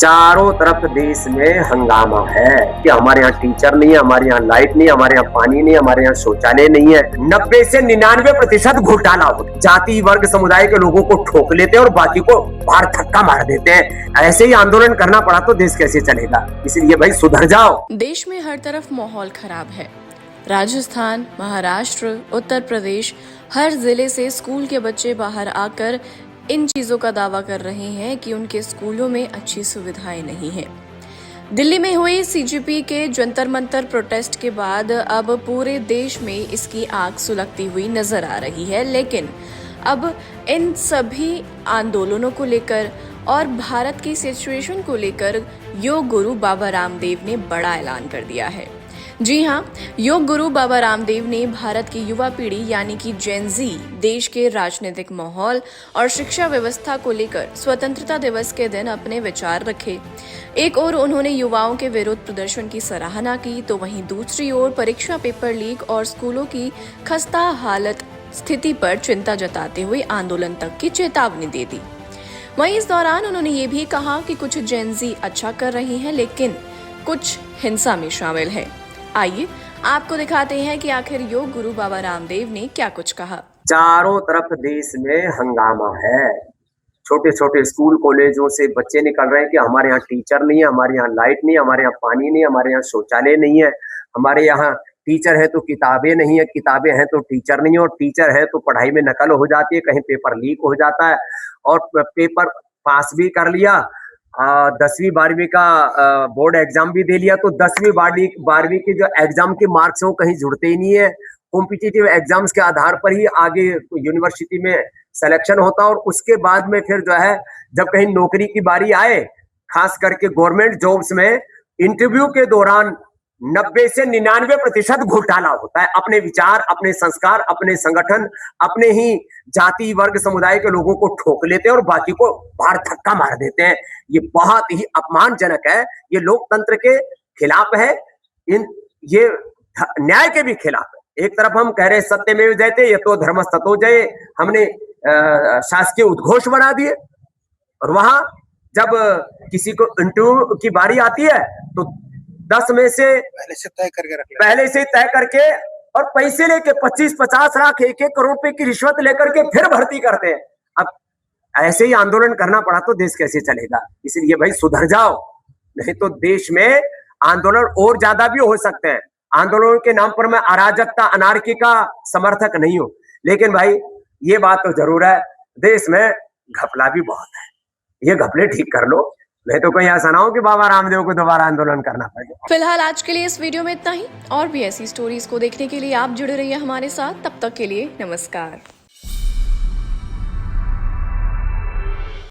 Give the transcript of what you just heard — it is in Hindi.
चारों तरफ देश में हंगामा है कि हमारे यहाँ टीचर नहीं है, हमारे यहाँ लाइट नहीं है, हमारे यहाँ पानी नहीं है, हमारे यहाँ शौचालय नहीं है। 90 से 99% घोटाला हो, जाति वर्ग समुदाय के लोगों को ठोक लेते हैं और बाकी को बाहर धक्का मार देते हैं। ऐसे ही आंदोलन करना पड़ा तो देश कैसे चलेगा? इसलिए भाई सुधर जाओ। देश में हर तरफ माहौल खराब है। राजस्थान, महाराष्ट्र, उत्तर प्रदेश, हर जिले से स्कूल के बच्चे बाहर आकर इन चीजों का दावा कर रहे हैं कि उनके स्कूलों में अच्छी सुविधाएं नहीं है। दिल्ली में हुई सीजेपी के जंतर मंतर प्रोटेस्ट के बाद अब पूरे देश में इसकी आग सुलगती हुई नजर आ रही है, लेकिन अब इन सभी आंदोलनों को लेकर और भारत की सिचुएशन को लेकर योग गुरु बाबा रामदेव ने बड़ा ऐलान कर दिया है। जी हाँ, योग गुरु बाबा रामदेव ने भारत की युवा पीढ़ी यानी कि जेन जी, देश के राजनीतिक माहौल और शिक्षा व्यवस्था को लेकर स्वतंत्रता दिवस के दिन अपने विचार रखे। एक ओर उन्होंने युवाओं के विरोध प्रदर्शन की सराहना की, तो वहीं दूसरी ओर परीक्षा पेपर लीक और स्कूलों की खस्ता हालत स्थिति पर चिंता जताते हुए आंदोलन तक की चेतावनी दे दी। वहीं इस दौरान उन्होंने ये भी कहा कि कुछ जेन जी अच्छा कर रहे हैं, लेकिन कुछ हिंसा में शामिल है। आइए आपको दिखाते हैं कि आखिर योग गुरु बाबा रामदेव ने क्या कुछ कहा। चारों तरफ देश में हंगामा है। छोटे छोटे स्कूल कॉलेजों से बच्चे निकल रहे हैं कि हमारे यहाँ टीचर नहीं है, हमारे यहाँ लाइट नहीं है, हमारे यहाँ पानी नहीं है, हमारे यहाँ शौचालय नहीं है, हमारे यहाँ टीचर है तो किताबें नहीं है, किताबें हैं तो टीचर नहीं है, और टीचर है तो पढ़ाई में नकल हो जाती है, कहीं पेपर लीक हो जाता है, और पेपर पास भी कर लिया, 10वीं 12वीं का बोर्ड एग्जाम भी दे लिया, तो 10वीं 12वीं के जो एग्जाम के मार्क्स हैं वो कहीं जुड़ते ही नहीं है। कॉम्पिटिटिव एग्जाम्स के आधार पर ही आगे यूनिवर्सिटी में सिलेक्शन होता है, और उसके बाद में फिर जो है जब कहीं नौकरी की बारी आए, खास करके गवर्नमेंट जॉब्स में इंटरव्यू के दौरान 90 से 99% घोटाला होता है। अपने विचार, अपने संस्कार, अपने संगठन, अपने ही जाति वर्ग समुदाय के लोगों को ठोक लेते हैं और बाकी को बाहर धक्का मार देते हैं। ये बहुत ही अपमानजनक है, ये लोकतंत्र के खिलाफ है, ये न्याय के भी खिलाफ है। एक तरफ हम कह रहे सत्यमेव जयते, ये तो धर्मस्ततो जय, हमने शासकीय उद्घोष बना दिए, और वहां जब किसी को इंटरव्यू की बारी आती है तो 10 में से पहले से तय करके और पैसे लेके 25-50 लाख 1-1 करोड़ रुपए की रिश्वत लेकर के फिर भर्ती करते हैं। अब ऐसे ही आंदोलन करना पड़ा तो देश कैसे चलेगा? इसलिए भाई सुधर जाओ, नहीं तो देश में आंदोलन और ज्यादा भी हो सकते हैं। आंदोलन के नाम पर मैं अराजकता, अनार्की का समर्थक नहीं हूं, लेकिन भाई ये बात तो जरूर है, देश में घपला भी बहुत है। ये घपले ठीक कर लो, नहीं तो कोई ऐसा ना हो कि बाबा रामदेव को दोबारा आंदोलन करना पड़े। फिलहाल आज के लिए इस वीडियो में इतना ही। और भी ऐसी स्टोरीज को देखने के लिए आप जुड़े रहिए हमारे साथ। तब तक के लिए नमस्कार।